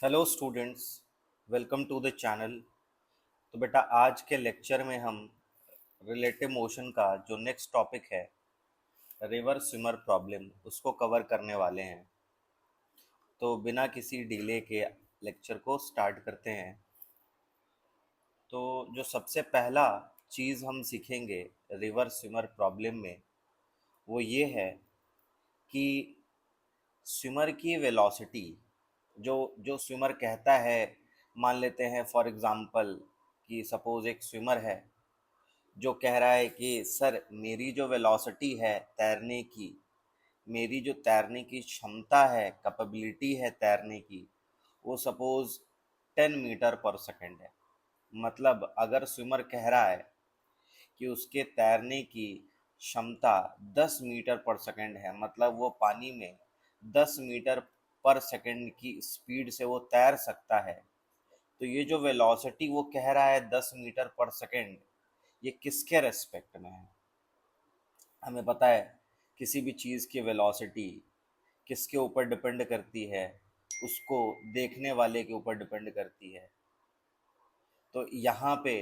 Hello students, welcome to the channel. तो बेटा, आज के लेक्चर में हम रिलेटिव मोशन का जो नेक्स्ट टॉपिक है, रिवर स्विमर प्रॉब्लम, उसको कवर करने वाले हैं। तो बिना किसी डिले के लेक्चर को स्टार्ट करते हैं। तो जो सबसे पहला चीज़ हम सीखेंगे रिवर स्विमर प्रॉब्लम में, वो ये है कि स्विमर की वेलोसिटी, जो जो स्विमर कहता है, मान लेते हैं फॉर एग्ज़ाम्पल कि सपोज़ एक स्विमर है जो कह रहा है कि सर मेरी जो वेलोसिटी है तैरने की, मेरी जो तैरने की क्षमता है, कैपेबिलिटी है तैरने की, वो सपोज़ 10 मीटर पर सेकंड है। मतलब अगर स्विमर कह रहा है कि उसके तैरने की क्षमता 10 मीटर पर सेकंड है, मतलब वो पानी में 10 मीटर पर सेकंड की स्पीड से वो तैर सकता है। तो ये जो वेलोसिटी वो कह रहा है 10 मीटर पर सेकंड, ये किसके रेस्पेक्ट में है? हमें पता है किसी भी चीज़ की वेलोसिटी किसके ऊपर डिपेंड करती है, उसको देखने वाले के ऊपर डिपेंड करती है। तो यहाँ पे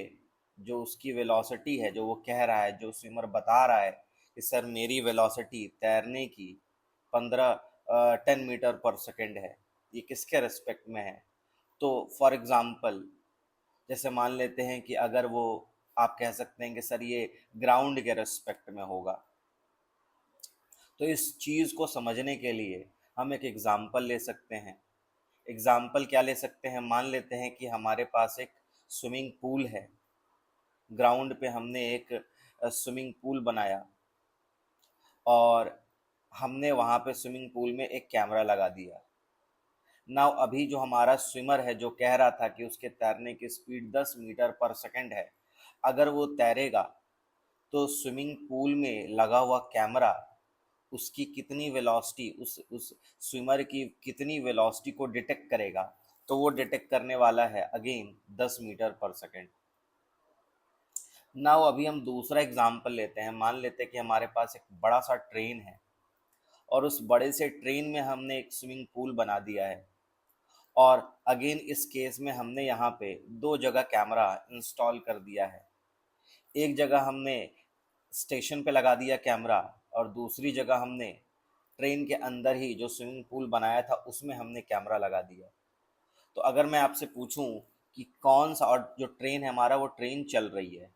जो उसकी वेलोसिटी है, जो वो कह रहा है, जो स्विमर बता रहा है कि सर मेरी वेलोसिटी तैरने की 10 मीटर पर सेकंड है, ये किसके रेस्पेक्ट में है? तो फॉर एग्ज़ाम्पल, जैसे मान लेते हैं कि अगर वो, आप कह सकते हैं कि सर ये ग्राउंड के रेस्पेक्ट में होगा। तो इस चीज़ को समझने के लिए हम एक एग्ज़ाम्पल ले सकते हैं। एग्ज़ाम्पल क्या ले सकते हैं? मान लेते हैं कि हमारे पास एक स्विमिंग पूल है। ग्राउंड पे हमने एक स्विमिंग पूल बनाया और हमने वहाँ पे स्विमिंग पूल में एक कैमरा लगा दिया। नाउ अभी जो हमारा स्विमर है, जो कह रहा था कि उसके तैरने की स्पीड 10 मीटर पर सेकंड है, अगर वो तैरेगा तो स्विमिंग पूल में लगा हुआ कैमरा उसकी कितनी वेलोसिटी, उस स्विमर की कितनी वेलोसिटी को डिटेक्ट करेगा? तो वो डिटेक्ट करने वाला है अगेन 10 मीटर पर सेकंड। नाउ अभी हम दूसरा एग्जांपल लेते हैं। मान लेते हैं कि हमारे पास एक बड़ा सा ट्रेन है और उस बड़े से ट्रेन में हमने एक स्विमिंग पूल बना दिया है। और अगेन इस केस में हमने यहाँ पे दो जगह कैमरा इंस्टॉल कर दिया है। एक जगह हमने स्टेशन पे लगा दिया कैमरा और दूसरी जगह हमने ट्रेन के अंदर ही जो स्विमिंग पूल बनाया था उसमें हमने कैमरा लगा दिया। तो अगर मैं आपसे पूछूं कि कौन सा, और जो ट्रेन है हमारा वो ट्रेन चल रही है,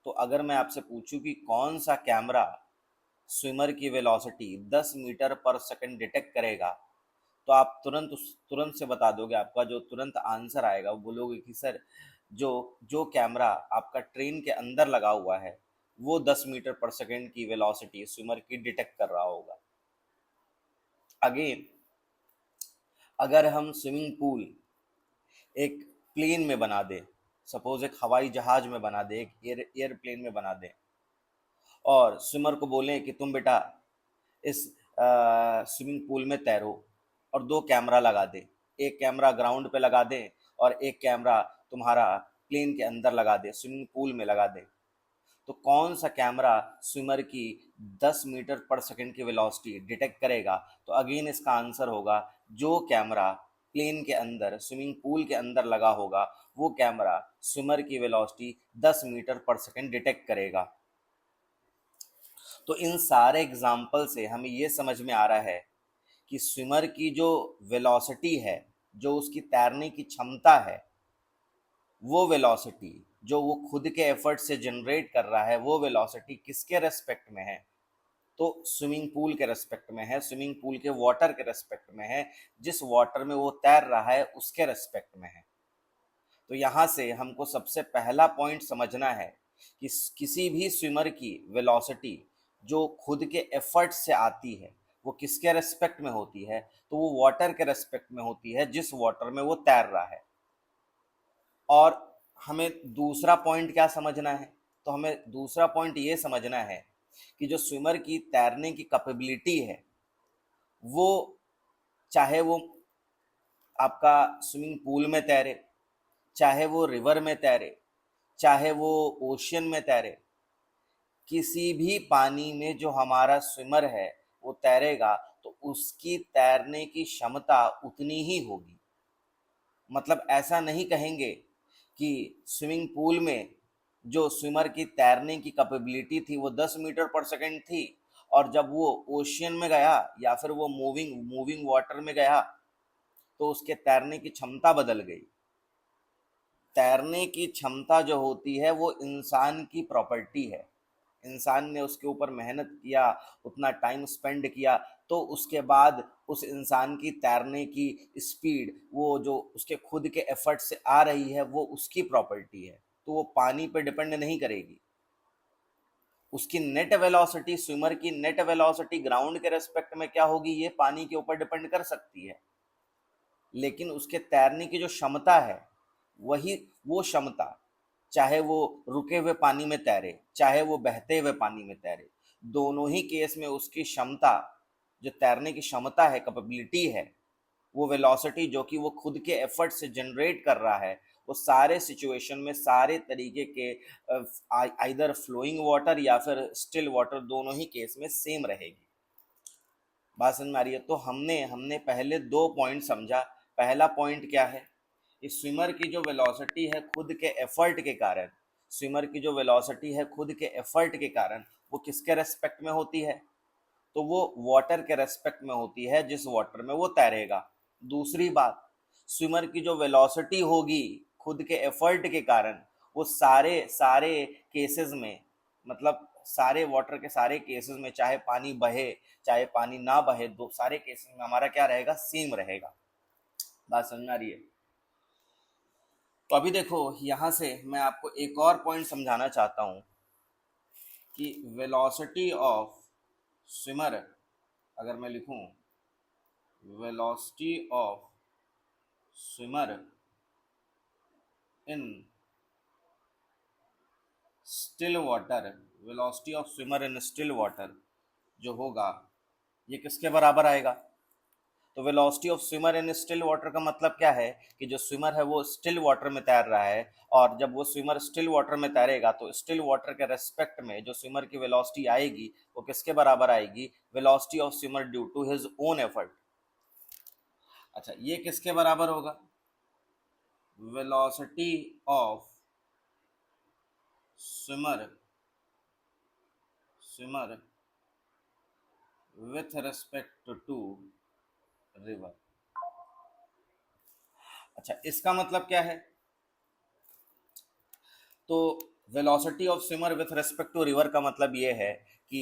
तो अगर मैं आपसे पूछूं कि कौन सा कैमरा स्विमर की वेलोसिटी 10 मीटर पर सेकंड डिटेक्ट करेगा, तो आप तुरंत से बता दोगे। आपका जो तुरंत आंसर आएगा वो बोलोगे कि सर जो जो कैमरा आपका ट्रेन के अंदर लगा हुआ है वो 10 मीटर पर सेकंड की वेलोसिटी स्विमर की डिटेक्ट कर रहा होगा। अगेन, अगर हम स्विमिंग पूल एक प्लेन में बना दें, सपोज एक हवाई जहाज में बना दें, एक एयरप्लेन में बना दें, और स्विमर को बोलें कि तुम बेटा इस स्विमिंग पूल में तैरो, और दो कैमरा लगा दें, एक कैमरा ग्राउंड पे लगा दें और एक कैमरा तुम्हारा प्लेन के अंदर लगा दें, स्विमिंग पूल में लगा दें, तो कौन सा कैमरा स्विमर की 10 मीटर पर सेकंड की वेलोसिटी डिटेक्ट करेगा? तो अगेन इसका आंसर होगा जो कैमरा प्लेन के अंदर, स्विमिंग पूल के अंदर लगा होगा, वो कैमरा स्विमर की वेलोसिटी 10 मीटर पर सेकंड डिटेक्ट करेगा। तो इन सारे एग्जाम्पल से हमें ये समझ में आ रहा है कि स्विमर की जो वेलोसिटी है, जो उसकी तैरने की क्षमता है, वो वेलोसिटी जो वो खुद के एफर्ट से जनरेट कर रहा है, वो वेलोसिटी किसके रेस्पेक्ट में है? तो स्विमिंग पूल के रेस्पेक्ट में है, स्विमिंग पूल के वाटर के रेस्पेक्ट में है, जिस वाटर में वो तैर रहा है उसके रेस्पेक्ट में है। तो यहाँ से हमको सबसे पहला पॉइंट समझना है कि किसी भी स्विमर की वेलोसिटी जो खुद के एफर्ट से आती है, वो किसके रेस्पेक्ट में होती है? तो वो वाटर के रेस्पेक्ट में होती है, जिस वाटर में वो तैर रहा है। और हमें दूसरा पॉइंट क्या समझना है? तो हमें दूसरा पॉइंट ये समझना है कि जो स्विमर की तैरने की कैपेबिलिटी है, वो, चाहे वो आपका स्विमिंग पूल में तैरे, चाहे वो रिवर में तैरे, चाहे वो ओशियन में तैरे, किसी भी पानी में जो हमारा स्विमर है वो तैरेगा तो उसकी तैरने की क्षमता उतनी ही होगी। मतलब ऐसा नहीं कहेंगे कि स्विमिंग पूल में जो स्विमर की तैरने की कैपेबिलिटी थी वो 10 मीटर पर सेकंड थी, और जब वो ओशियन में गया या फिर वो मूविंग मूविंग वाटर में गया तो उसके तैरने की क्षमता बदल गई। तैरने की क्षमता जो होती है वो इंसान की प्रॉपर्टी है। इंसान ने उसके ऊपर मेहनत किया, उतना टाइम स्पेंड किया, तो उसके बाद उस इंसान की तैरने की स्पीड वो जो उसके खुद के एफर्ट से आ रही है वो उसकी प्रॉपर्टी है, तो वो पानी पे डिपेंड नहीं करेगी। उसकी नेट वेलोसिटी, स्विमर की नेट वेलोसिटी ग्राउंड के रेस्पेक्ट में क्या होगी ये पानी के ऊपर डिपेंड कर सकती है, लेकिन उसके तैरने की जो क्षमता है वही वो क्षमता, चाहे वो रुके हुए पानी में तैरे चाहे वो बहते हुए पानी में तैरे, दोनों ही केस में उसकी क्षमता, जो तैरने की क्षमता है, कैपेबिलिटी है, वो वेलोसिटी जो कि वो खुद के एफर्ट से जनरेट कर रहा है, वो सारे सिचुएशन में सारे तरीके के आइदर फ्लोइंग वाटर या फिर स्टिल वाटर दोनों ही केस में सेम रहेगी। बात समझ में आ रही है? तो हमने हमने पहले दो पॉइंट समझा। पहला पॉइंट क्या है? कि स्विमर की जो वेलोसिटी है खुद के एफर्ट के कारण, स्विमर की जो वेलोसिटी है खुद के एफर्ट के कारण वो किसके रेस्पेक्ट में होती है? तो वो वाटर के रेस्पेक्ट में होती है जिस वाटर में वो तैरेगा। दूसरी बात, स्विमर की जो वेलोसिटी होगी खुद के एफर्ट के कारण, वो सारे सारे केसेस में, मतलब सारे वाटर के सारे केसेस में, चाहे पानी बहे चाहे पानी ना बहे, दो सारे केसेस में हमारा क्या रहेगा? सेम रहेगा। बात समझ में आ रही है? तो अभी देखो, यहाँ से मैं आपको एक और पॉइंट समझाना चाहता हूँ कि वेलोसिटी ऑफ स्विमर, अगर मैं लिखूं velocity of swimmer in still water, velocity of swimmer in still water जो होगा ये किसके बराबर आएगा? तो velocity of swimmer in still water का मतलब क्या है? कि जो स्विमर है वो स्टिल वाटर में तैर रहा है, और जब वो स्विमर स्टिल वाटर में तैरेगा तो स्टिल वाटर के रेस्पेक्ट में जो स्विमर की वेलोसिटी आएगी वो किसके बराबर आएगी? Velocity of swimmer due to his own effort. अच्छा, ये किसके बराबर होगा? Velocity of swimmer swimmer with respect to river। अच्छा, इसका मतलब क्या है? तो velocity of swimmer with respect to river का मतलब ये है कि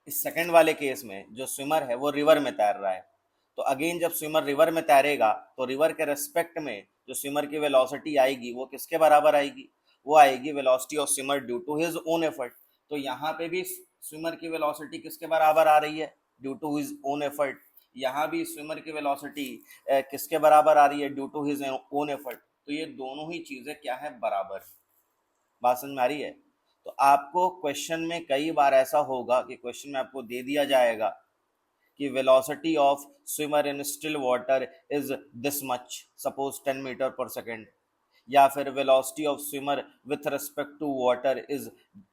इस सेकंड वाले केस में जो स्विमर है वो रिवर में तैर रहा है, तो अगेन जब स्विमर रिवर में तैरेगा तो रिवर के रेस्पेक्ट में जो स्विमर की वेलोसिटी आएगी वो किसके बराबर आएगी? वो आएगी velocity of swimmer due to his own effort. तो यहाँ पे भी स्विमर की वेलोसिटी किसके बराबर आ रही है? Due to his own effort. यहाँ भी स्विमर की वेलोसिटी किसके बराबर आ रही है? Due to his own effort. तो ये दोनों ही चीजें क्या है? बराबर। बात समझ में आ रही है? तो आपको क्वेश्चन में कई बार ऐसा होगा कि क्वेश्चन में आपको दे दिया जाएगा कि velocity of swimmer in still water is this much, suppose 10 metre per second, या फिर velocity of swimmer with respect to water is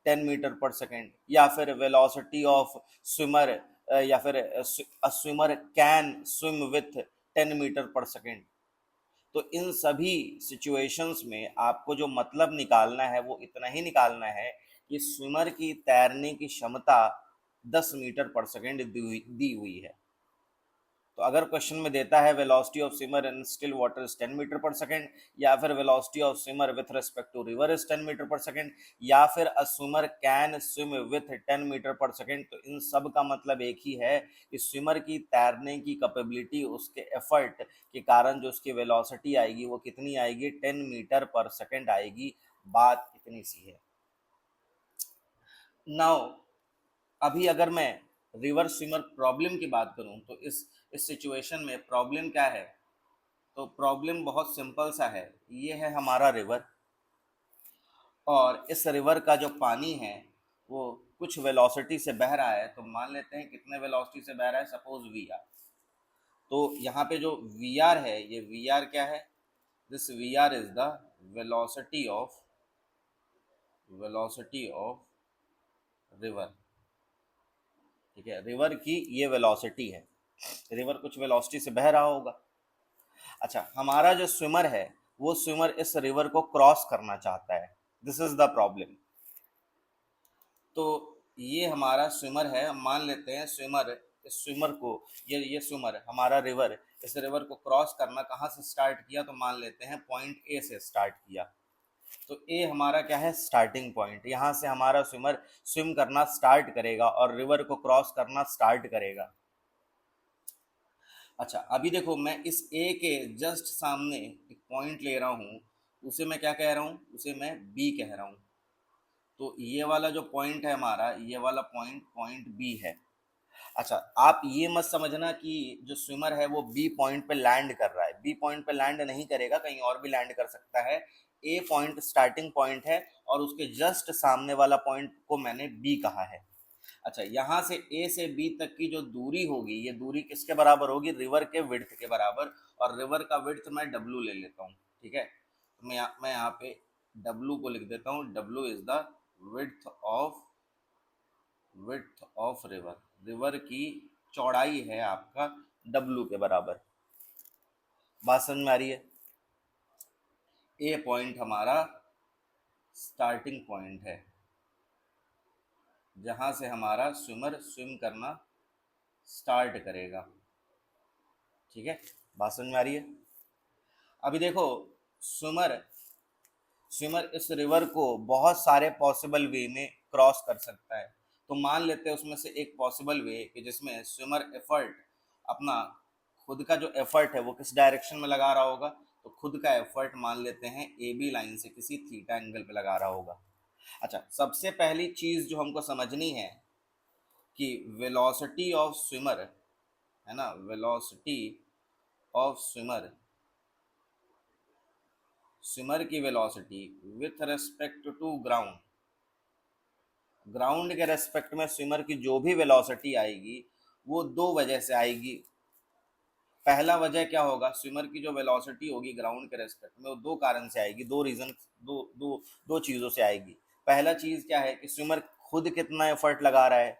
10 metre per second, या फिर वेलोसिटी ऑफ स्विमर या फिर swimmer can swim with 10 metre per second. तो इन सभी situations में आपको जो मतलब निकालना है वो इतना ही निकालना है कि स्विमर की तैरने की क्षमता 10 मीटर पर सेकेंड दी हुई है। तो अगर क्वेश्चन में देता है velocity of swimmer in still water is 10 metre per second, या फिर velocity of swimmer with respect to river is 10 metre per second, या फिर a swimmer can swim with 10 metre per second, तो इन सब का मतलब एक ही है कि स्विमर की तैरने की कैपेबिलिटी, उसके एफर्ट के कारण जो उसकी वेलोसिटी आएगी वो कितनी आएगी? 10 मीटर पर सेकेंड आएगी। बात इतनी सी है। नाउ, अभी अगर मैं रिवर स्विमर प्रॉब्लम की बात करूं तो इस सिचुएशन में प्रॉब्लम क्या है? तो प्रॉब्लम बहुत सिंपल सा है। ये है हमारा रिवर, और इस रिवर का जो पानी है वो कुछ वेलोसिटी से बह रहा है। तो मान लेते हैं कितने वेलोसिटी से बह रहा है? Suppose V R. तो यहाँ पे जो वी आर है, ये वी आर क्या है? This V R is the velocity of river. ठीक है, रिवर की ये वेलोसिटी है। रिवर कुछ वेलोसिटी से बह रहा होगा। अच्छा, हमारा जो स्विमर है वो स्विमर इस रिवर को क्रॉस करना चाहता है, दिस इज द प्रॉब्लम। तो ये हमारा स्विमर है, हम मान लेते हैं स्विमर, इस स्विमर को, ये स्विमर हमारा रिवर, इस रिवर को क्रॉस करना कहाँ से स्टार्ट किया, तो मान लेते हैं पॉइंट ए से स्टार्ट किया। तो ए हमारा क्या है, स्टार्टिंग पॉइंट, यहाँ से हमारा स्विमर स्विम करना स्टार्ट करेगा और रिवर को क्रॉस करना स्टार्ट करेगा। अच्छा, अभी देखो मैं इस ए के जस्ट सामने एक पॉइंट ले रहा हूँ, उसे मैं क्या कह रहा हूँ, उसे मैं बी कह रहा हूँ। तो ये वाला जो पॉइंट है हमारा, ये वाला पॉइंट पॉइंट बी है। अच्छा, आप ये मत समझना कि जो स्विमर है वो बी पॉइंट पे लैंड कर रहा है, बी पॉइंट पे लैंड नहीं करेगा, कहीं और भी लैंड कर सकता है। ए पॉइंट स्टार्टिंग पॉइंट है और उसके जस्ट सामने वाला पॉइंट को मैंने बी कहा है। अच्छा, यहाँ से ए से बी तक की जो दूरी होगी, ये दूरी किसके बराबर होगी, रिवर के विड्थ के बराबर। और रिवर का विड्थ मैं डब्लू ले लेता हूँ, ठीक है। तो मैं यहाँ पे डब्लू को लिख देता हूँ, W is the width of river, river की चौड़ाई है आपका डब्लू के बराबर। बात समझ में आ रही है। ए पॉइंट हमारा स्टार्टिंग पॉइंट है जहां से हमारा स्विमर स्विम करना स्टार्ट करेगा, ठीक है। बात समझ में आ रही है। अभी देखो, स्विमर स्विमर इस रिवर को बहुत सारे पॉसिबल वे में क्रॉस कर सकता है। तो मान लेते हैं उसमें से एक पॉसिबल वे कि जिसमें स्विमर एफर्ट अपना खुद का जो एफर्ट है वो किस डायरेक्शन में लगा रहा होगा, तो खुद का एफर्ट मान लेते हैं ए बी लाइन से किसी थीटा एंगल पे लगा रहा होगा। अच्छा, सबसे पहली चीज जो हमको समझनी है कि वेलोसिटी ऑफ स्विमर, है ना, वेलोसिटी ऑफ स्विमर, स्विमर की velocity with respect to ground, ground के रेस्पेक्ट में स्विमर की जो भी वेलोसिटी आएगी वो दो वजह से आएगी। पहला वजह क्या होगा, स्विमर की जो वेलोसिटी होगी ग्राउंड के रेस्पेक्ट में वो दो कारण से आएगी, दो रीजन, दो दो दो चीजों से आएगी। पहला चीज क्या है कि स्विमर खुद कितना एफर्ट लगा रहा है,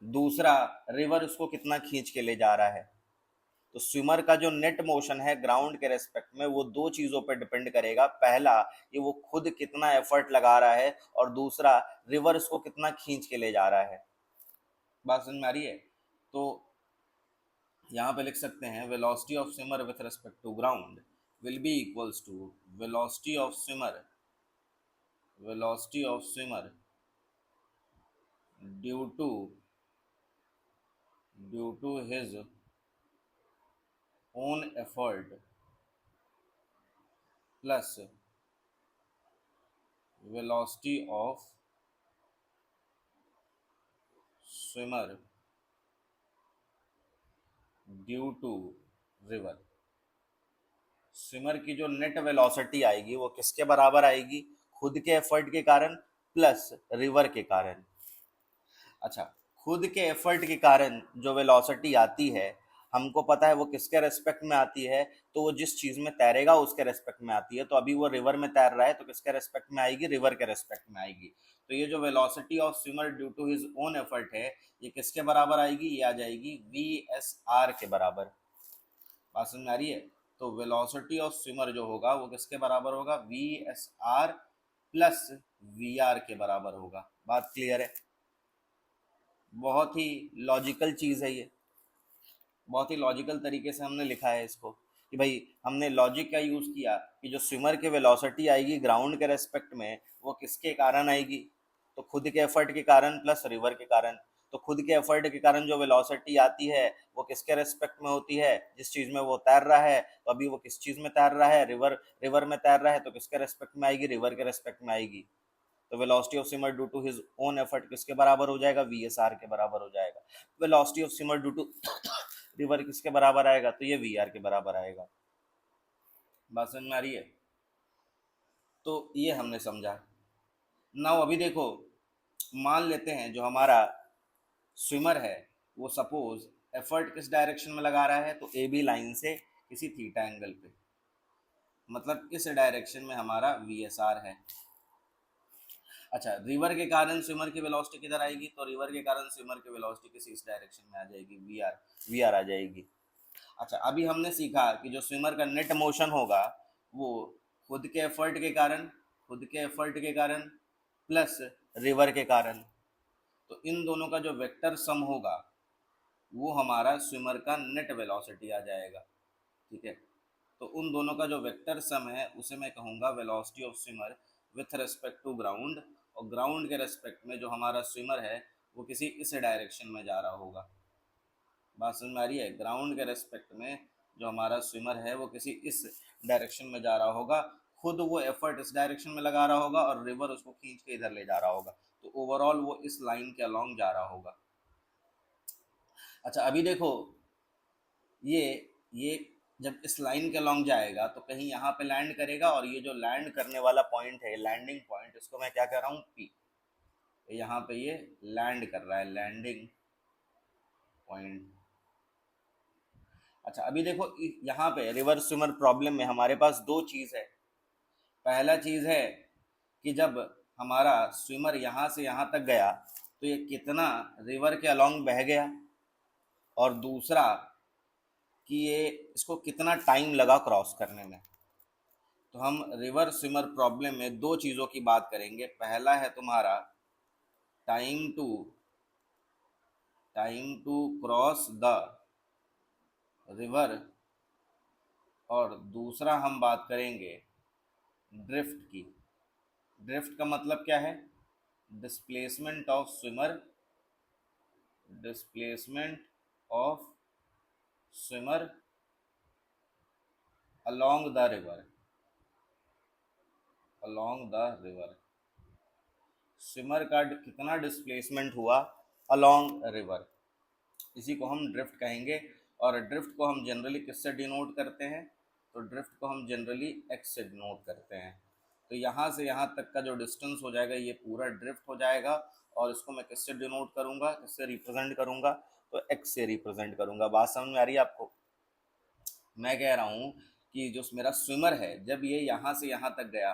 दूसरा रिवर उसको कितना खींच के ले जा रहा है। तो स्विमर का जो नेट मोशन है ग्राउंड के रेस्पेक्ट में वो दो चीजों पर डिपेंड करेगा, पहला ये वो खुद कितना एफर्ट लगा रहा है और दूसरा रिवर उसको कितना खींच के ले जा रहा है। बात समझ में आ रही है। तो यहाँ पे लिख सकते हैं velocity of swimmer with respect to ground will be equals to velocity of swimmer, velocity of swimmer due to his own effort plus velocity of swimmer due to river. Swimmer की जो नेट वेलोसिटी आएगी वो किसके बराबर आएगी, खुद के effort के कारण प्लस रिवर के कारण। अच्छा, खुद के एफर्ट के कारण जो वेलोसिटी आती है हमको पता है वो किसके रेस्पेक्ट में आती है, तो वो जिस चीज में तैरेगा उसके रेस्पेक्ट में आती है। तो अभी वो रिवर में तैर रहा है तो किसके रेस्पेक्ट में आएगी, रिवर के रेस्पेक्ट में आएगी। तो ये जो velocity of swimmer due to his own effort है ये किसके बराबर आएगी, ये आ जाएगी वी एस आर के बराबर। बात समझ में आ रही है। तो वेलोसिटी ऑफ स्विमर जो होगा वो किसके बराबर होगा, V S R plus V R के बराबर होगा। बात क्लियर है। बहुत ही लॉजिकल चीज है ये, बहुत ही लॉजिकल तरीके से हमने लिखा है इसको कि भाई हमने लॉजिक का यूज किया कि जो स्विमर की वेलोसिटी आएगी ग्राउंड के रेस्पेक्ट में वो किसके कारण आएगी, तो खुद के एफर्ट के कारण प्लस रिवर के कारण। तो खुद के एफर्ट के कारण जो वेलोसिटी आती है वो किसके रेस्पेक्ट में होती है, जिस चीज में वो तैर रहा है। तो अभी वो किस चीज में तैर रहा है, रिवर, रिवर में तैर रहा है तो किसके रेस्पेक्ट में आएगी, रिवर के रेस्पेक्ट में आएगी। तो velocity of swimmer due to his own effort किसके बराबर हो जाएगा, वी एस आर के बराबर हो जाएगा। Velocity of swimmer due to river किसके बराबर आएगा, तो ये वी आर के बराबर आएगा। बात समझ में आ रही है। तो ये हमने समझा। नाउ अभी देखो, मान लेते हैं जो हमारा स्विमर है वो सपोज एफर्ट किस डायरेक्शन में लगा रहा है, तो ए बी लाइन से किसी थीटा एंगल पे, मतलब इस डायरेक्शन में हमारा वी एस आर है। अच्छा, रिवर के कारण स्विमर की वेलोसिटी किधर आएगी, तो रिवर के कारण स्विमर की वेलोसिटी किसी इस डायरेक्शन में आ जाएगी, वी आर आ जाएगी। अच्छा, अभी हमने सीखा कि जो स्विमर का नेट मोशन होगा वो खुद के एफर्ट के कारण, खुद के एफर्ट के कारण प्लस रिवर के कारण, तो इन दोनों का जो वेक्टर सम होगा वो हमारा स्विमर का नेट वेलोसिटी आ जाएगा। ठीक है, तो उन दोनों का जो वेक्टर सम है उसे मैं कहूँगा velocity of swimmer with respect to ground, और ग्राउंड के रेस्पेक्ट में जो हमारा स्विमर है वो किसी इस डायरेक्शन में जा रहा होगा। बात समझ में आ रही है? ग्राउंड के रेस्पेक्ट में जो हमारा स्विमर है वो किसी इस डायरेक्शन में जा रहा होगा, खुद वो एफर्ट इस डायरेक्शन में लगा रहा होगा और रिवर उसको खींच के इधर ले जा रहा होगा, तो ओवरऑल वो इस लाइन के अलोंग जा रहा होगा। अच्छा, अभी देखो ये ये जब इस लाइन के अलोंग जाएगा तो कहीं यहाँ पे लैंड करेगा, और ये जो लैंड करने वाला पॉइंट है, लैंडिंग पॉइंट, इसको मैं क्या कह रहा हूँ, पी। यहाँ पे ये लैंड कर रहा है, लैंडिंग पॉइंट। अच्छा, अभी देखो यहाँ पे रिवर्स स्विमर प्रॉब्लम में हमारे पास दो चीज़ है। पहला चीज़ है कि जब हमारा स्विमर यहाँ से यहाँ तक गया तो ये कितना रिवर के अलोंग बह गया, और दूसरा कि ये इसको कितना टाइम लगा क्रॉस करने में। तो हम रिवर स्विमर प्रॉब्लम में दो चीज़ों की बात करेंगे। पहला है तुम्हारा time to cross the river, और दूसरा हम बात करेंगे ड्रिफ्ट की। ड्रिफ्ट का मतलब क्या है? Displacement of swimmer, displacement of swimmer along the river, along the river. Swimmer का कितना डिस्प्लेसमेंट हुआ अलोंग रिवर, इसी को हम ड्रिफ्ट कहेंगे। और ड्रिफ्ट को हम जनरली किससे डिनोट करते हैं? तो ड्रिफ्ट को हम जनरली एक्स से डिनोट करते हैं। तो यहाँ से यहाँ तक का जो डिस्टेंस हो जाएगा ये पूरा ड्रिफ्ट हो जाएगा, और इसको मैं किससे डिनोट करूँगा, किससे रिप्रेजेंट करूँगा? तो एक्स से रिप्रेजेंट करूँगा। बात समझ में आ रही है आपको? मैं कह रहा हूँ कि जो मेरा स्विमर है जब ये यहाँ से यहाँ तक गया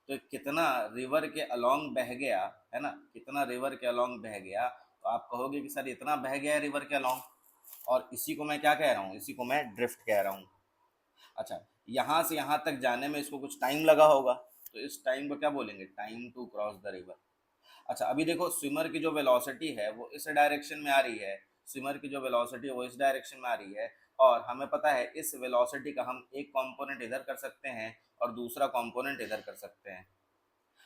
तो कितना रिवर के अलोंग बह गया, है ना, कितना रिवर के अलोंग बह गया। तो आप कहोगे कि सर इतना बह गया रिवर के अलोंग, और इसी को मैं क्या कह रहा हूँ, इसी को मैं ड्रिफ्ट कह रहा हूँ। अच्छा, यहाँ से यहाँ तक जाने में इसको कुछ टाइम लगा होगा, तो इस टाइम को क्या बोलेंगे? Time to cross the river. अच्छा, अभी देखो स्विमर की जो वेलोसिटी है वो इस डायरेक्शन में आ रही है, स्विमर की जो वेलोसिटी है वो इस डायरेक्शन में आ रही है, और हमें पता है इस वेलोसिटी का हम एक कंपोनेंट इधर कर सकते हैं और दूसरा कंपोनेंट इधर कर सकते हैं।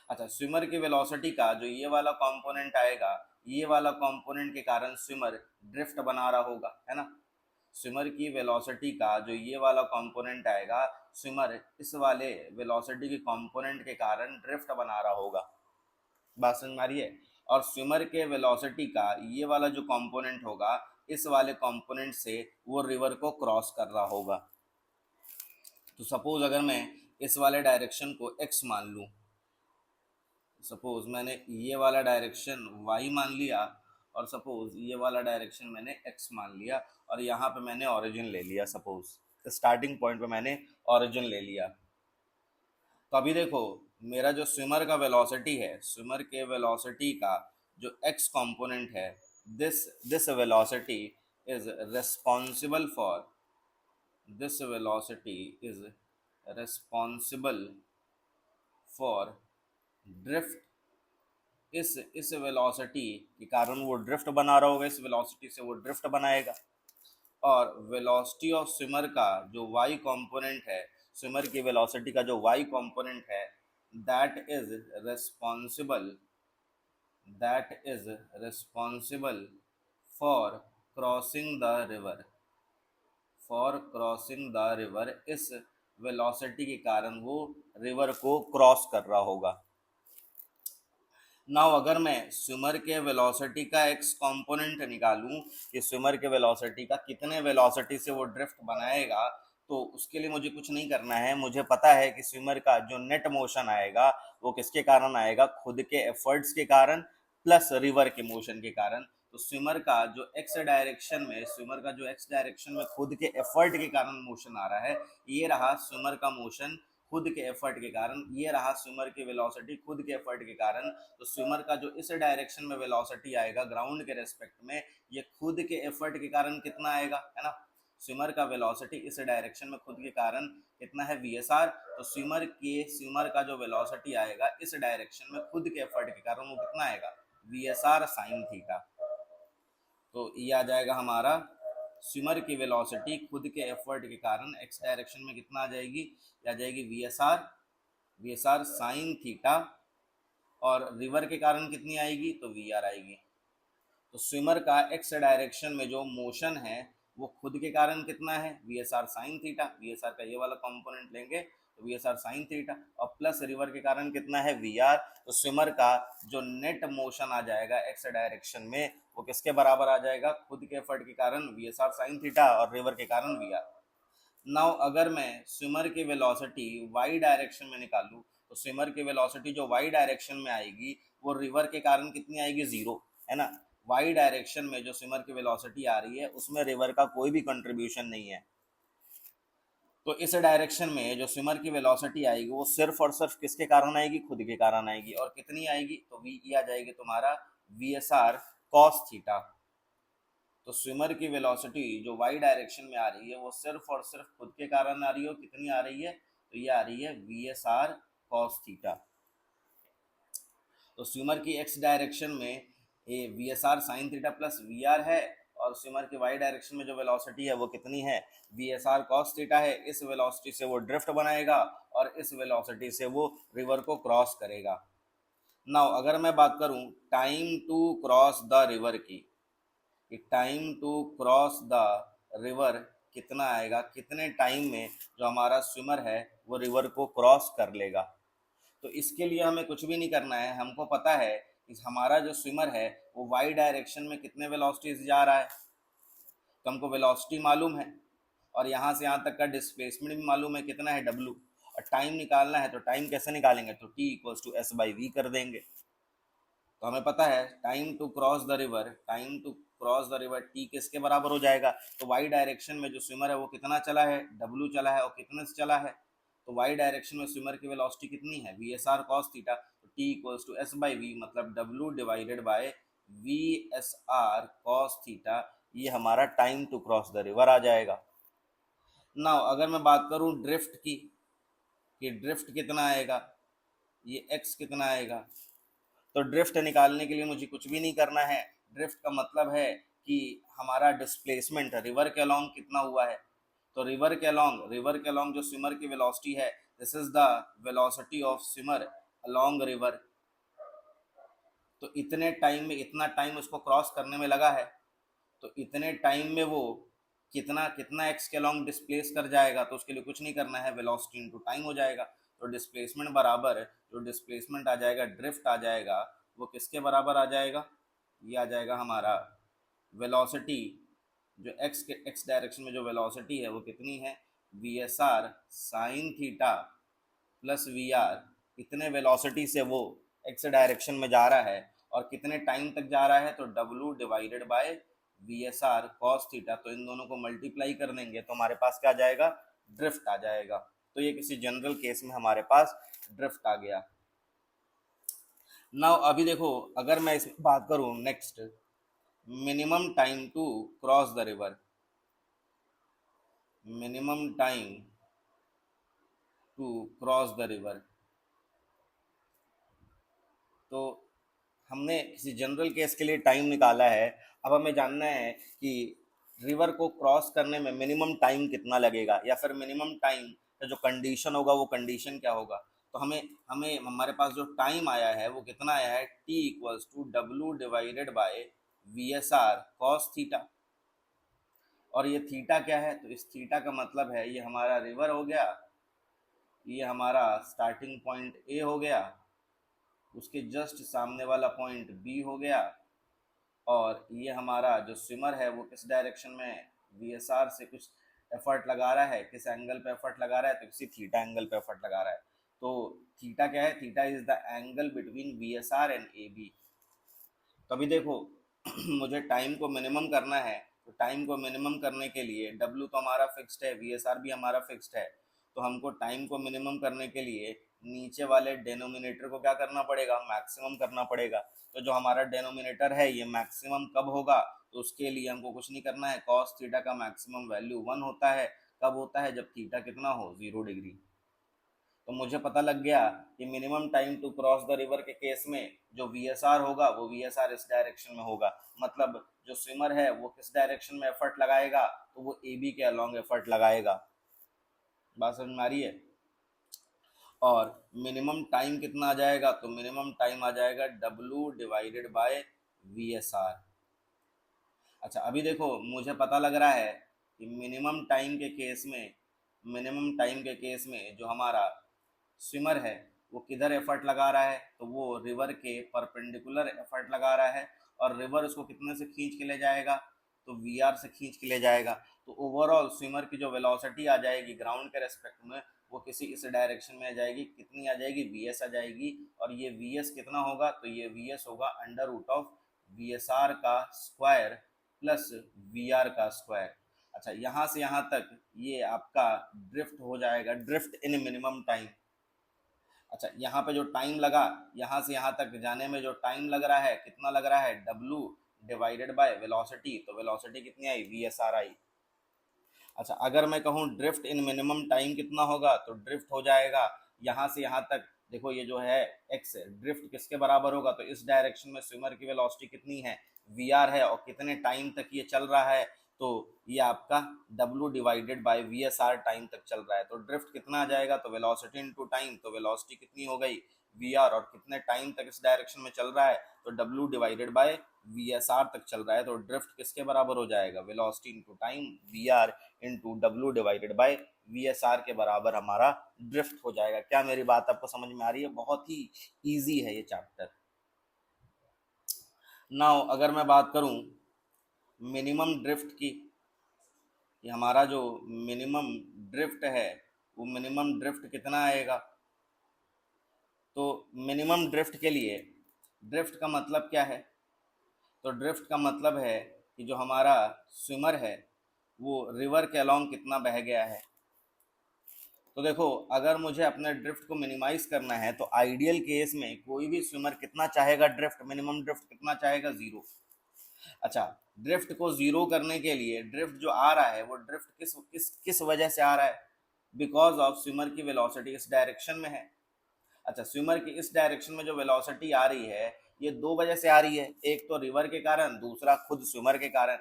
अच्छा, स्विमर की वेलोसिटी का जो ये वाला कंपोनेंट आएगा, ये वाला कंपोनेंट के कारण स्विमर ड्रिफ्ट बना रहा होगा, है ना। स्विमर की वेलोसिटी का जो ये वाला कंपोनेंट आएगा, स्विमर इस वाले वेलोसिटी के कंपोनेंट के कारण ड्रिफ्ट बना रहा होगा। बात समझ में आ रही है? और स्विमर के वेलोसिटी का ये वाला जो कंपोनेंट होगा, इस वाले कंपोनेंट से वो रिवर को क्रॉस कर रहा होगा। तो सपोज अगर मैं इस वाले डायरेक्शन को x मान लूँ, सपोज मैंने ये वाला डायरेक्शन y मान लिया, और सपोज ये वाला डायरेक्शन मैंने x मान लिया, और यहाँ पे मैंने ओरिजिन ले लिया, सपोज स्टार्टिंग पॉइंट पे मैंने ओरिजिन ले लिया। तो अभी देखो मेरा जो स्विमर का वेलोसिटी है, स्विमर के वेलोसिटी का जो x कंपोनेंट है, this velocity is responsible for, this velocity is responsible for drift. इस वेलोसिटी के कारण वो ड्रिफ्ट बना रहा होगा, इस वेलोसिटी से वो ड्रिफ्ट बनाएगा। और वेलोसिटी ऑफ स्विमर का जो y कंपोनेंट है, स्विमर की वेलोसिटी का जो y कंपोनेंट है, that is responsible, that is responsible for crossing the river, for crossing the river. इस वेलोसिटी के कारण वो रिवर को क्रॉस कर रहा होगा। नाउ अगर मैं स्विमर के वेलोसिटी का एक्स कंपोनेंट निकालूं कि स्विमर के वेलोसिटी का कितने वेलोसिटी से वो ड्रिफ्ट बनाएगा, तो उसके लिए मुझे कुछ नहीं करना है। मुझे पता है कि स्विमर का जो नेट मोशन आएगा वो किसके कारण आएगा? खुद के एफर्ट्स के कारण प्लस रिवर के मोशन के कारण। तो स्विमर का जो एक्स डायरेक्शन में, स्विमर का जो एक्स डायरेक्शन में खुद के एफर्ट के कारण मोशन आ रहा है, ये रहा स्विमर का मोशन खुद के एफर्ट के कारण, ये रहा स्विमर की वेलोसिटी खुद के एफर्ट के कारण। तो स्विमर का जो इस डायरेक्शन में वेलोसिटी आएगा ग्राउंड के रेस्पेक्ट में, ये खुद के एफर्ट के कारण कितना आएगा, है ना। स्विमर का वेलोसिटी इस डायरेक्शन में खुद के कारण कितना है VSR। तो स्विमर का जो वेलोसिटी आएगा इस डायरेक्शन में खुद के एफर्ट के कारण वो कितना आएगा VSR साइन थीटा। तो ये आ जाएगा हमारा स्विमर की वेलोसिटी खुद के एफर्ट के कारण एक्स डायरेक्शन में कितना आ जाएगी, आ जाएगी VSR साइन थीटा, और रिवर के कारण कितनी आएगी तो VR आएगी। तो स्विमर का एक्स डायरेक्शन में जो मोशन है वो खुद के कारण कितना है VSR साइन थीटा, VSR का ये वाला कंपोनेंट लेंगे तो VSR साइन थीटा, और प्लस रिवर के कारण कितना है VR। तो स्विमर का जो नेट मोशन आ जाएगा एक्स डायरेक्शन में वो किसके बराबर आ जाएगा, खुद के एफर्ट के कारण VSR साइन थीटा और रिवर के कारण VR। नाउ अगर मैं स्विमर की वेलोसिटी वाई डायरेक्शन में निकालूं तो स्विमर की वेलोसिटी जो वाई डायरेक्शन में आएगी वो रिवर के कारण कितनी आएगी, जीरो, है ना। वाई डायरेक्शन में जो स्विमर की वेलोसिटी आ रही है उसमें रिवर का कोई भी कंट्रीब्यूशन नहीं है। तो इस डायरेक्शन में जो स्विमर की वेलोसिटी आएगी वो सिर्फ और सिर्फ किसके कारण आएगी, खुद के कारण आएगी। और कितनी आएगी तो वी आ जाएगी तुम्हारा VSR cos थीटा। तो स्विमर की वेलोसिटी जो वाई डायरेक्शन में आ रही है वो सिर्फ और सिर्फ खुद के कारण आ रही है। कितनी आ रही है तो ये आ रही है VSR cos थीटा। तो स्विमर की एक्स डायरेक्शन में ये VSR sine theta plus VR है, और स्विमर की वाई डायरेक्शन में जो वेलोसिटी है वो कितनी है VSR cos थीटा है। इस वेलोसिटी से वो ड्रिफ्ट बनाएगा और इस वेलोसिटी से वो रिवर को क्रॉस करेगा। नाउ अगर मैं बात करूं time to cross the river की, कि time to cross the river कितना आएगा, कितने टाइम में जो हमारा स्विमर है वो रिवर को क्रॉस कर लेगा। तो इसके लिए हमें कुछ भी नहीं करना है, हमको पता है कि हमारा जो स्विमर है वो वाई डायरेक्शन में कितने वेलोसिटी से जा रहा है, तो हमको वेलोसिटी मालूम है और यहाँ से यहाँ तक का डिस्प्लेसमेंट भी मालूम है कितना है W। और टाइम निकालना है तो टाइम कैसे निकालेंगे, तो T इक्वल्स टू S/V कर देंगे। तो हमें पता है time to cross the river T किसके बराबर हो जाएगा, तो वाई डायरेक्शन में जो स्विमर है वो कितना चला है, W चला है, और कितने से चला है, तो वाई डायरेक्शन में स्विमर की वेलोसिटी कितनी है VSR cos थीटा। तो T इक्वल्स टू S/V मतलब W divided by VSR cos theta, ये हमारा time to cross the river आ जाएगा। नाउ अगर मैं बात करूं ड्रिफ्ट की, कि ड्रिफ्ट कितना आएगा, ये x कितना आएगा, तो ड्रिफ्ट निकालने के लिए मुझे कुछ भी नहीं करना है। ड्रिफ्ट का मतलब है कि हमारा डिस्प्लेसमेंट रिवर के अलोंग कितना हुआ है, तो रिवर के अलोंग जो स्विमर की वेलोसिटी है, this is the velocity of swimmer along river. तो इतने टाइम में, इतना टाइम उसको क्रॉस करने में लगा है, तो इतने टाइम में वो कितना कितना एक्स के अलोंग डिस्प्लेस कर जाएगा, तो उसके लिए कुछ नहीं करना है, वेलोसिटी इनटू टाइम हो जाएगा। तो डिस्प्लेसमेंट बराबर जो डिस्प्लेसमेंट आ जाएगा, ड्रिफ्ट आ जाएगा, वो किसके बराबर आ जाएगा, ये आ जाएगा हमारा वेलोसिटी जो एक्स डायरेक्शन में जो वेलोसिटी है वो कितनी है VSR sine theta plus VR। कितने वेलोसिटी से वो एक्स डायरेक्शन में जा रहा है और कितने टाइम तक जा रहा है, तो W divided by VSR cos theta. तो इन दोनों को मल्टीप्लाई कर देंगे तो हमारे पास क्या आ जाएगा, ड्रिफ्ट आ जाएगा। तो ये किसी जनरल केस में हमारे पास ड्रिफ्ट आ गया। नाउ अभी देखो अगर मैं इसमें बात करूं next, minimum time to cross the river, minimum time to cross the river. तो हमने किसी जनरल केस के लिए टाइम निकाला है, अब हमें जानना है कि रिवर को क्रॉस करने में मिनिमम टाइम कितना लगेगा, या फिर मिनिमम टाइम का जो कंडीशन होगा वो कंडीशन क्या होगा। तो हमें हमें हमारे पास जो टाइम आया है वो कितना आया है, T equals to W divided by VSR cos theta. और ये थीटा क्या है, तो इस थीटा का मतलब है ये हमारा रिवर हो गया, ये हमारा स्टार्टिंग पॉइंट A हो गया, उसके जस्ट सामने वाला पॉइंट B हो गया, और ये हमारा जो स्विमर है वो किस डायरेक्शन में VSR से कुछ एफर्ट लगा रहा है, किस एंगल पे एफर्ट लगा रहा है, तो किसी थीटा एंगल पे एफर्ट लगा रहा है। तो थीटा क्या है, theta is the angle between VSR and AB। तो अभी देखो मुझे टाइम को मिनिमम करना है, तो टाइम को मिनिमम करने के लिए W तो हमारा फिक्स्ड है, VSR भी हमारा फिक्स्ड है, तो हमको टाइम को मिनिमम करने के लिए नीचे वाले डेनोमिनेटर को क्या करना पड़ेगा, मैक्सिमम करना पड़ेगा। तो जो हमारा डेनोमिनेटर है ये मैक्सिमम कब होगा, तो उसके लिए हमको कुछ नहीं करना है, कॉस थीटा का मैक्सिमम वैल्यू 1 होता है। कब होता है, जब थीटा कितना हो, 0 डिग्री। तो मुझे पता लग गया कि minimum time to cross the river के केस में जो वी एस आर होगा वो वी एस आर इस डायरेक्शन में होगा। मतलब जो स्विमर है वो किस डायरेक्शन में एफर्ट लगाएगा, तो वो ए बी के अलोंग एफर्ट लगाएगा। बात समझ में आ रही है। और मिनिमम टाइम कितना आ जाएगा, तो मिनिमम टाइम आ जाएगा W divided by V S are. अच्छा अभी देखो मुझे पता लग रहा है कि मिनिमम टाइम के केस में जो हमारा स्विमर है वो किधर एफर्ट लगा रहा है, तो वो रिवर के परपेंडिकुलर एफर्ट लगा रहा है। और रिवर उसको कितने से खींच के ले जाएगा, तो वी आर से खींच के ले जाएगा। तो ओवरऑल स्विमर की जो वेलोसिटी आ जाएगी ग्राउंड के रेस्पेक्ट में वो किसी इस डायरेक्शन में आ जाएगी, कितनी आ जाएगी, वी एस आ जाएगी। और ये वी एस कितना होगा, तो ये वी एस होगा under root of V S R का स्क्वायर प्लस वी आर का स्क्वायर। अच्छा यहाँ से यहाँ तक ये आपका ड्रिफ्ट हो जाएगा, ड्रिफ्ट इन मिनिमम टाइम। अच्छा यहाँ पे जो टाइम लगा, यहाँ से यहाँ तक जाने में जो टाइम लग रहा है कितना लग रहा है, W डिवाइडेड बाय वेलोसिटी। तो वेलोसिटी कितनी आई, वी एस आर आई। अच्छा अगर मैं कहूँ ड्रिफ्ट इन मिनिमम टाइम कितना होगा, तो ड्रिफ्ट हो जाएगा यहाँ से यहाँ तक। देखो ये जो है एक्स है, ड्रिफ्ट किसके बराबर होगा, तो इस डायरेक्शन में स्विमर की वेलोसिटी कितनी है, वी आर है। और कितने टाइम तक ये चल रहा है, तो ये आपका W divided by V S are time तक चल रहा है। तो ड्रिफ्ट कितना आ जाएगा, तो वेलोसिटी इनटू टाइम। तो वेलोसिटी कितनी हो गई, वी आर। और कितने टाइम तक इस डायरेक्शन में चल रहा है, तो W divided by V S are तक चल रहा है। तो ड्रिफ्ट किसके बराबर हो जाएगा, velocity into time V R into W divided by V S R के बराबर हमारा ड्रिफ्ट हो जाएगा। क्या मेरी बात आपको समझ में आ रही है, बहुत ही ईजी है ये चैप्टर। नाउ अगर मैं बात करूं मिनिमम ड्रिफ्ट की, ये हमारा जो मिनिमम ड्रिफ्ट है वो मिनिमम ड्रिफ्ट कितना आएगा, तो मिनिमम ड्रिफ्ट के लिए ड्रिफ्ट का मतलब क्या है, तो ड्रिफ्ट का मतलब है कि जो हमारा स्विमर है वो रिवर के अलोंग कितना बह गया है। तो देखो अगर मुझे अपने ड्रिफ्ट को मिनिमाइज करना है तो आइडियल केस में कोई भी स्विमर कितना चाहेगा ड्रिफ्ट, मिनिमम ड्रिफ्ट कितना चाहेगा, 0। अच्छा ड्रिफ्ट को 0 करने के लिए ड्रिफ्ट जो आ रहा है वो ड्रिफ्ट किस किस किस वजह से आ रहा है, बिकॉज ऑफ स्विमर की वेलोसिटी इस डायरेक्शन में है। अच्छा स्विमर की इस डायरेक्शन में जो वेलोसिटी आ रही है ये दो वजह से आ रही है, एक तो रिवर के कारण, दूसरा खुद स्विमर के कारण।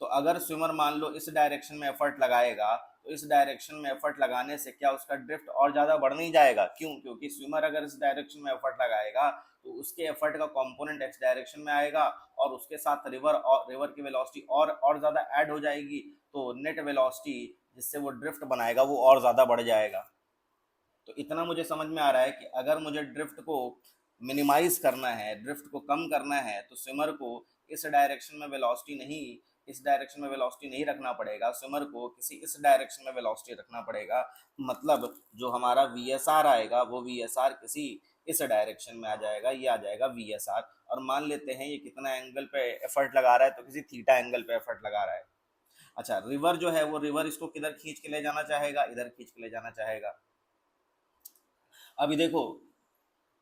तो अगर स्विमर मान लो इस डायरेक्शन में एफर्ट लगाएगा, तो इस डायरेक्शन में एफर्ट लगाने से क्या उसका ड्रिफ्ट और ज़्यादा बढ़ नहीं जाएगा, क्यों, क्योंकि स्विमर अगर इस डायरेक्शन में एफर्ट लगाएगा तो उसके एफर्ट का कंपोनेंट एक्स डायरेक्शन में आएगा और उसके साथ रिवर की वेलोसिटी और ज़्यादा ऐड हो जाएगी। तो नेट वेलोसिटी जिससे वो ड्रिफ्ट बनाएगा वो और ज़्यादा बढ़ जाएगा। तो इतना मुझे समझ में आ रहा है कि अगर मुझे ड्रिफ्ट को मिनिमाइज करना है, ड्रिफ्ट को कम करना है, तो स्विमर को इस डायरेक्शन में वेलोसिटी नहीं इस डायरेक्शन में वेलोसिटी नहीं रखना पड़ेगा, स्विमर को किसी इस डायरेक्शन में वेलोसिटी रखना पड़ेगा। मतलब जो हमारा वी एस आर आएगा वो वी एस आर किसी इस डायरेक्शन में आ जाएगा, ये आ जाएगा वी एस आर। और मान लेते हैं ये कितना एंगल पे एफर्ट लगा रहा है, तो किसी थीटा एंगल पे एफर्ट लगा रहा है। अच्छा रिवर जो है वो रिवर इसको किधर खींच के ले जाना चाहेगा, इधर खींच के ले जाना चाहेगा। अभी देखो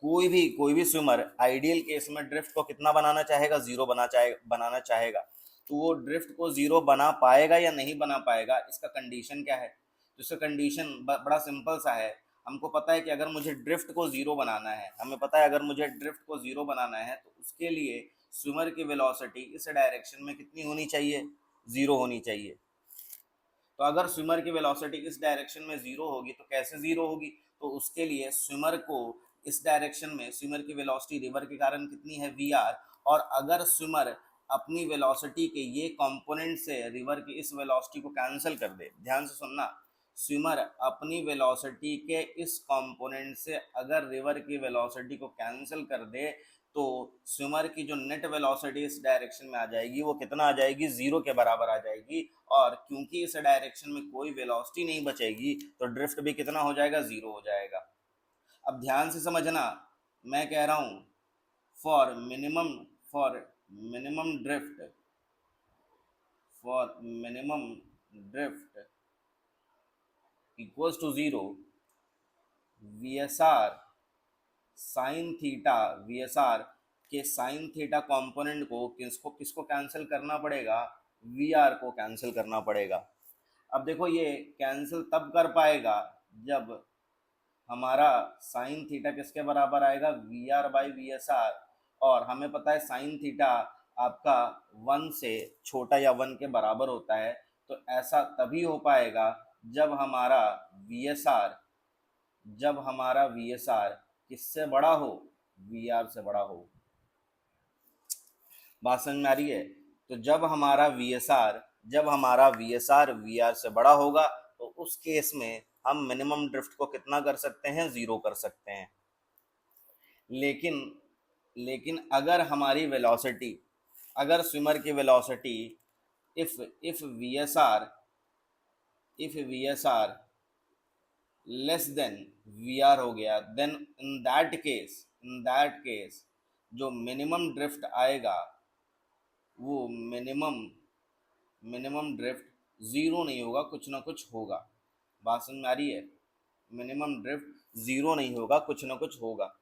कोई भी स्विमर आइडियल केस में ड्रिफ्ट को कितना बनाना चाहेगा, 0 बनाना चाहेगा। तो वो ड्रिफ्ट को 0 बना पाएगा या नहीं बना पाएगा, इसका कंडीशन क्या है, तो इसका कंडीशन बड़ा सिंपल सा है। हमको पता है कि अगर मुझे ड्रिफ्ट को 0 बनाना है, हमें पता है अगर मुझे ड्रिफ्ट को 0 बनाना है तो उसके लिए स्विमर की वेलोसिटी इस डायरेक्शन में कितनी होनी चाहिए, 0 होनी चाहिए। तो अगर स्विमर की वेलोसिटी इस डायरेक्शन में 0 होगी तो कैसे 0 होगी, तो उसके लिए स्विमर को इस डायरेक्शन में स्विमर की वेलोसिटी रिवर के कारण कितनी है, वी आर। और अगर स्विमर अपनी वेलोसिटी के ये कंपोनेंट से रिवर की इस वेलोसिटी को कैंसिल कर दे, ध्यान से सुनना, स्विमर अपनी वेलोसिटी के इस कंपोनेंट से अगर रिवर की वेलोसिटी को कैंसिल कर दे तो स्विमर की जो नेट वेलोसिटी इस डायरेक्शन में आ जाएगी वो कितना आ जाएगी, 0 के बराबर आ जाएगी। और क्योंकि इस डायरेक्शन में कोई वेलोसिटी नहीं बचेगी तो ड्रिफ्ट भी कितना हो जाएगा, 0 हो जाएगा। अब ध्यान से समझना, मैं कह रहा हूं for minimum drift for minimum drift equals to 0, V S R sine theta, V S R के साइन थीटा कंपोनेंट को किसको किसको कैंसिल करना पड़ेगा, वी आर को कैंसिल करना पड़ेगा। अब देखो ये कैंसिल तब कर पाएगा जब हमारा साइन थीटा किसके बराबर आएगा, V R by V S R, और हमें पता है साइन थीटा आपका 1 से छोटा या 1 के बराबर होता है। तो ऐसा तभी हो पाएगा जब हमारा वी एस आर, जब हमारा वी एस आर किससे बड़ा हो, वी आर से बड़ा हो। बात समझ में आ रही है? तो जब हमारा वी एस आर, जब हमारा V S R V R से बड़ा होगा तो उस केस में हम मिनिमम ड्रिफ्ट को कितना कर सकते हैं, जीरो कर सकते हैं। लेकिन लेकिन अगर हमारी वेलोसिटी, अगर स्विमर की velocity if if V S R, if V S R less than V R हो गया, देन इन दैट केस जो मिनिमम ड्रिफ्ट आएगा वो मिनिमम ड्रिफ्ट जीरो नहीं होगा, कुछ ना कुछ होगा। बात समझ में आ रही है? मिनिमम ड्रिफ्ट जीरो नहीं होगा, कुछ ना कुछ होगा।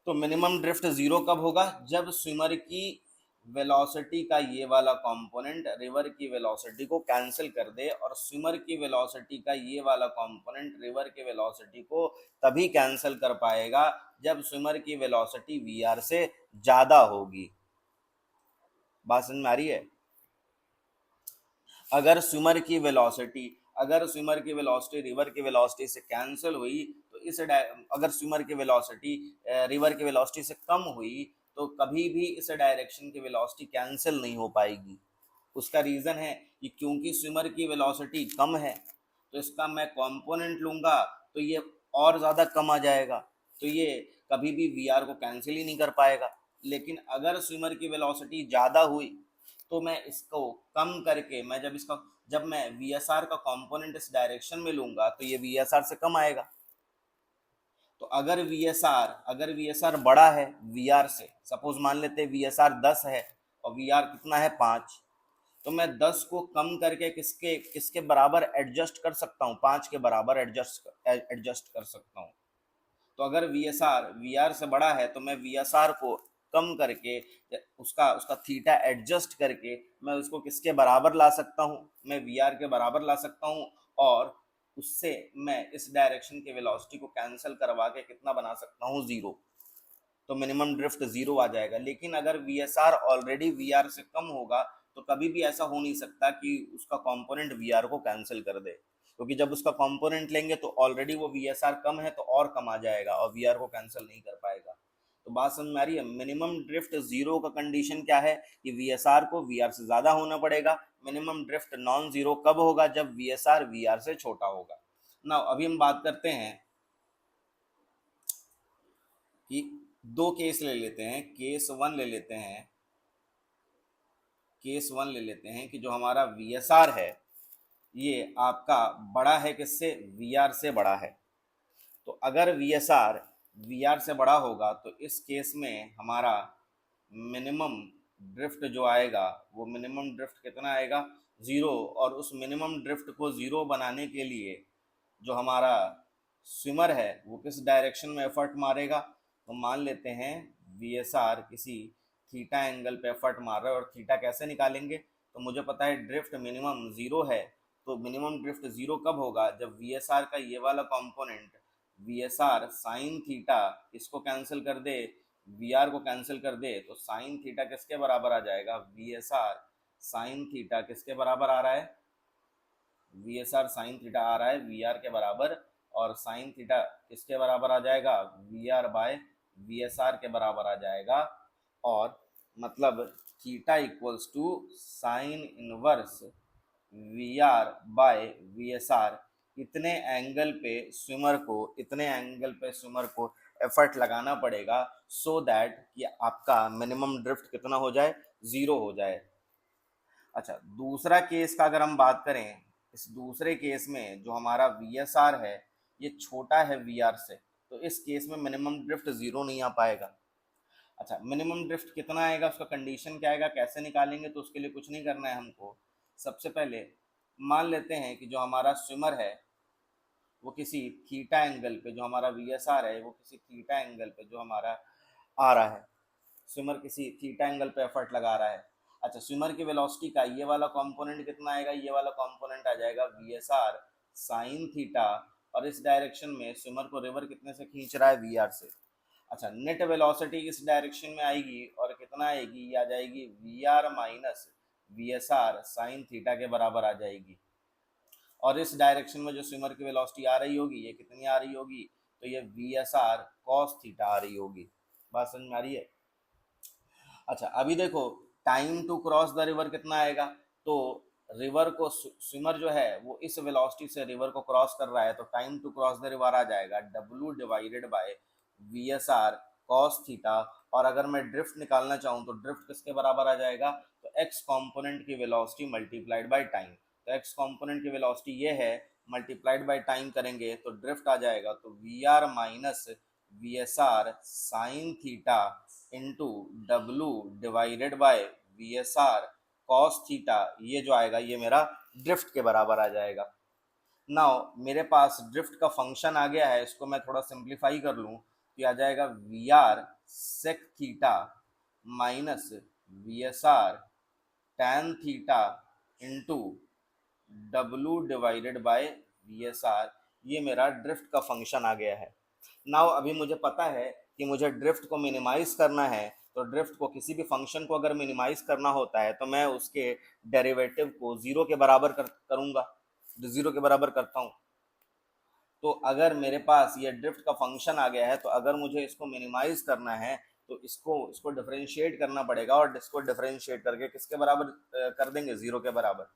तो मिनिमम ड्रिफ्ट जीरो कब होगा, जब स्विमर की वेलोसिटी का ये वाला कंपोनेंट रिवर की वेलोसिटी को कैंसिल कर दे, और स्विमर की वेलोसिटी का ये वाला कंपोनेंट रिवर की वेलोसिटी को तभी कैंसिल कर पाएगा जब स्विमर की वेलोसिटी वी आर से ज़्यादा होगी। बात समझ में आ रही है? अगर स्विमर की वेलोसिटी, अगर स्विमर की वेलोसिटी रिवर की वेलोसिटी से कैंसिल हुई तो अगर स्विमर की वेलोसिटी रिवर की वेलोसिटी से कम हुई तो कभी भी इस डायरेक्शन की वेलोसिटी कैंसिल नहीं हो पाएगी। उसका रीज़न है कि क्योंकि स्विमर की वेलोसिटी कम है तो इसका मैं कंपोनेंट लूँगा तो ये और ज़्यादा कम आ जाएगा, तो ये कभी भी वी आर को कैंसिल ही नहीं कर पाएगा। लेकिन अगर स्विमर की वेलोसिटी ज़्यादा हुई तो मैं इसको कम करके, जब मैं वी एस आर का कंपोनेंट इस डायरेक्शन में लूँगा तो ये वी एस आर से कम आएगा। तो अगर वी एस आर बड़ा है वी आर से, सपोज मान लेते हैं वी एस आर 10 है और वी आर कितना है 5, तो मैं 10 को कम करके किसके किसके बराबर एडजस्ट कर सकता हूँ, 5 के बराबर एडजस्ट कर सकता हूँ। तो अगर वी आर से बड़ा है तो मैं वी एस आर को कम करके उसका उसका थीटा एडजस्ट करके मैं उसको किसके बराबर ला सकता हूँ, मैं वी आर के बराबर ला सकता हूँ, और उससे मैं इस डायरेक्शन के वेलोसिटी को कैंसिल करवा के कितना बना सकता हूँ, जीरो। तो मिनिमम ड्रिफ्ट जीरो आ जाएगा। लेकिन अगर V S R already V R से कम होगा तो कभी भी ऐसा हो नहीं सकता कि उसका कंपोनेंट वी आर को कैंसिल कर दे, क्योंकि जब उसका कंपोनेंट लेंगे तो ऑलरेडी वो वी एस आर कम है तो और कम आ जाएगा और वी आर को कैंसिल नहीं कर पाएगा। तो बात समझ में आ रही है? मिनिमम ड्रिफ्ट जीरो का कंडीशन क्या है कि वी एस आर को वी आर से ज़्यादा होना पड़ेगा। मिनिमम ड्रिफ्ट नॉन जीरो कब होगा, जब V S R V R से छोटा होगा। ना अभी हम बात करते हैं कि दो केस ले लेते हैं, केस वन ले लेते हैं कि जो हमारा वी एस आर है ये आपका बड़ा है किससे, वी आर से बड़ा है। तो अगर V S R V R से बड़ा होगा तो इस केस में हमारा मिनिमम ड्रिफ्ट जो आएगा वो मिनिमम ड्रिफ्ट कितना आएगा, ज़ीरो। और उस मिनिमम ड्रिफ्ट को ज़ीरो बनाने के लिए जो हमारा स्विमर है वो किस डायरेक्शन में एफर्ट मारेगा, तो मान लेते हैं वी एस आर किसी थीटा एंगल पे एफर्ट मार रहा है, और थीटा कैसे निकालेंगे, तो मुझे पता है ड्रिफ्ट मिनिमम ज़ीरो है। तो मिनिमम ड्रिफ्ट ज़ीरो कब होगा, जब वी एस आर का ये वाला component V S R sine theta इसको कैंसिल कर दे, वी आर को कैंसिल कर दे, तो साइन थीटा किसके बराबर आ जाएगा, V S R sine theta किसके बराबर आ रहा है, V S R sine theta आ रहा है वी आर के बराबर, और साइन थीटा किसके बराबर आ जाएगा, V R by V S R के बराबर आ जाएगा। और मतलब theta equals to sine inverse V R by V S R. इतने एंगल पे स्विमर को एफर्ट लगाना पड़ेगा सो दैट कि आपका मिनिमम ड्रिफ्ट कितना हो जाए, ज़ीरो हो जाए। अच्छा, दूसरा केस का अगर हम बात करें, इस दूसरे केस में जो हमारा वी एस आर है ये छोटा है वी आर से, तो इस केस में मिनिमम ड्रिफ्ट ज़ीरो नहीं आ पाएगा। अच्छा, मिनिमम ड्रिफ्ट कितना आएगा, उसका कंडीशन क्या आएगा, कैसे निकालेंगे, तो उसके लिए कुछ नहीं करना है हमको। सबसे पहले मान लेते हैं कि जो हमारा स्विमर है वो किसी थीटा एंगल पे, जो हमारा वी एस आर है वो किसी थीटा एंगल पे जो हमारा आ रहा है, स्विमर किसी थीटा एंगल पे एफर्ट लगा रहा है। अच्छा, स्विमर की वेलोसिटी का ये वाला कंपोनेंट कितना आएगा, ये वाला कंपोनेंट आ जाएगा V S R sine theta, और इस डायरेक्शन में स्विमर को रिवर कितने से खींच रहा है, वी आर से। अच्छा, नेट वेलोसिटी इस डायरेक्शन में आएगी और कितना आएगी, ये आ जाएगी V R minus V S R sine theta के बराबर आ जाएगी। और इस डायरेक्शन में जो स्विमर की वेलोसिटी आ रही होगी, ये कितनी आ रही होगी, तो ये V S R cos theta आ रही होगी। बात समझ में आ रही है। अच्छा, अभी देखो time to cross the river कितना आएगा, तो रिवर को स्विमर जो है वो इस वेलोसिटी से रिवर को क्रॉस कर रहा है, तो time to cross the river आ जाएगा W divided by V S R cos theta. और अगर मैं ड्रिफ्ट निकालना चाहूँ तो ड्रिफ्ट किसके बराबर आ जाएगा, तो एक्स कॉम्पोनेंट की वेलोसिटी मल्टीप्लाइड बाय टाइम। तो एक्स कॉम्पोनेंट की वेलोसिटी ये है, मल्टीप्लाइड बाय टाइम करेंगे तो ड्रिफ्ट आ जाएगा, तो V R minus V S R sine theta into W divided by V S R cos theta, ये जो आएगा ये मेरा ड्रिफ्ट के बराबर आ जाएगा। नाउ मेरे पास ड्रिफ्ट का फंक्शन आ गया है, इसको मैं थोड़ा सिंप्लीफाई कर लूँ तो आ जाएगा V R sec theta minus V S R tan theta into W divided by V S R, ये मेरा ड्रिफ्ट का फंक्शन आ गया है। नाउ अभी मुझे पता है कि मुझे ड्रिफ्ट को मिनिमाइज करना है, तो ड्रिफ्ट को किसी भी फंक्शन को अगर मिनिमाइज करना होता है तो मैं उसके डेरिवेटिव को जीरो के बराबर करूंगा, जो जीरो के बराबर करता हूँ। तो अगर मेरे पास ये ड्रिफ्ट का फंक्शन आ गया है, तो अगर मुझे इसको मिनिमाइज करना है तो इसको इसको डिफरेंशिएट करना पड़ेगा, और इसको डिफरेंशिएट करके किसके बराबर कर देंगे, जीरो के बराबर।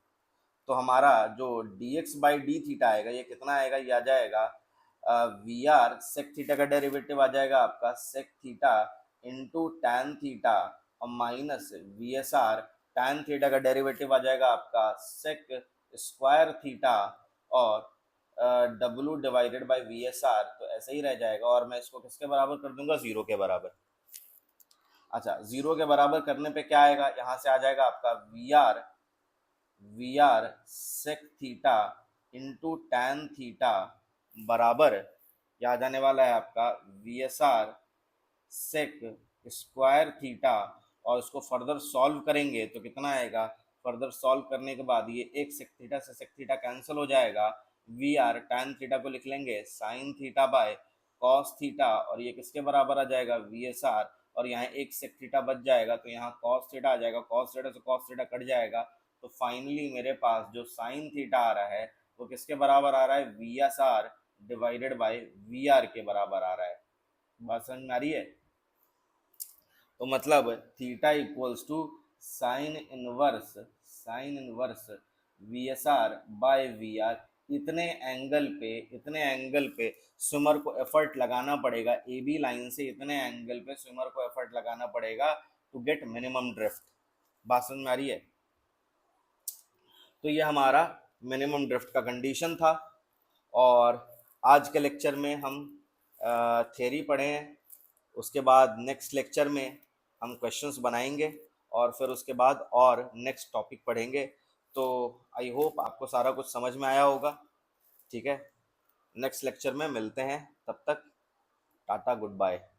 तो हमारा जो D X by D theta आएगा ये कितना आएगा, ये आ जाएगा वी आर सेक थीटा का डेरिवेटिव आ जाएगा आपका sec theta into tan theta और minus V S R tan theta का डेरिवेटिव आ जाएगा आपका सेक स्क्वायर थीटा और W divided by V S R, तो ऐसे ही रह जाएगा। और मैं इसको किसके बराबर कर दूंगा, जीरो के बराबर। अच्छा, जीरो के बराबर करने पे क्या आएगा, यहाँ से आ जाएगा आपका V R sec theta into tan theta बराबर, यह आ जाने वाला है आपका V S R sec square theta, और इसको फर्दर सॉल्व करेंगे तो कितना आएगा, फर्दर सॉल्व करने के बाद ये एक सेक थीटा से सेक थीटा कैंसिल हो जाएगा, वी आर टैन थीटा को लिख लेंगे sine theta by cos theta, और ये किसके बराबर आ जाएगा, वी एस आर, और यहाँ एक सेक थीटा बच जाएगा तो यहाँ कॉस थीटा आ जाएगा, कॉस थीटा से कॉस थीटा कट जाएगा, तो फाइनली मेरे पास जो साइन थीटा आ रहा है वो किसके बराबर आ रहा है, V S R divided by V R के बराबर आ रहा है। बात समझ में आ रही है। तो मतलब theta equals to sine inverse V S R by V R. इतने एंगल पे स्विमर को एफर्ट लगाना पड़ेगा, ए बी लाइन से इतने एंगल पे स्विमर को एफर्ट लगाना पड़ेगा टू गेट मिनिमम ड्रिफ्ट। बात समझ में आ रही है। तो ये हमारा मिनिमम ड्रिफ्ट का कंडीशन था, और आज के लेक्चर में हम थ्योरी पढ़े हैं। उसके बाद नेक्स्ट लेक्चर में हम क्वेश्चंस बनाएंगे, और फिर उसके बाद और नेक्स्ट टॉपिक पढ़ेंगे। तो आई होप आपको सारा कुछ समझ में आया होगा। ठीक है, नेक्स्ट लेक्चर में मिलते हैं, तब तक टाटा गुड बाय।